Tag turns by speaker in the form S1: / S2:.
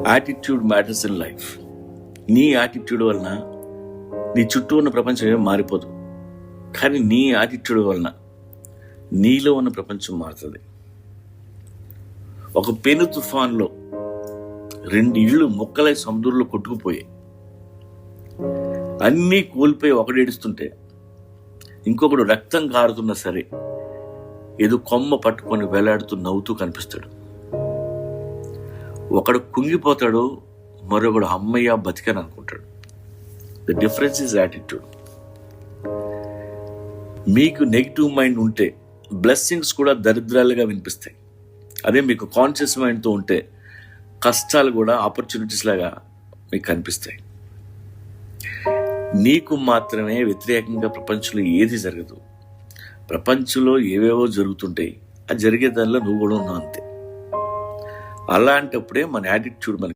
S1: Attitude matters in life. నీ attitude వలన నీ చుట్టూ ఉన్న ప్రపంచం ఏం మారిపోదు, కానీ నీ యాటిట్యూడ్ వలన నీలో ఉన్న ప్రపంచం మారుతుంది. ఒక పెను తుఫాన్లో 2 ఇళ్ళు మొక్కలై సముద్రంలో కొట్టుకుపోయాయి. అన్నీ కోల్పోయి ఒకడు ఏడుస్తుంటే ఇంకొకడు రక్తం కారుతున్నా సరే ఏదో కొమ్మ పట్టుకొని వేలాడుతూ నవ్వుతూ కనిపిస్తాడు. ఒకడు కుంగిపోతాడు, మరొకడు అమ్మయ్య బతికాను అనుకుంటాడు. The difference is attitude. మీకు నెగిటివ్ మైండ్ ఉంటే బ్లెస్సింగ్స్ కూడా దరిద్రాలుగా వినిపిస్తాయి. అదే మీకు కాన్షియస్ మైండ్తో ఉంటే కష్టాలు కూడా ఆపర్చునిటీస్ లాగా మీకు కనిపిస్తాయి. నీకు మాత్రమే వ్యతిరేకంగా ప్రపంచంలో ఏది జరగదు. ప్రపంచంలో ఏవేవో జరుగుతుంటాయి, అది జరిగే దానిలో నువ్వు కూడా ఉన్నావు అంతే. అలాంటప్పుడే మన యాటిట్యూడ్ మనకి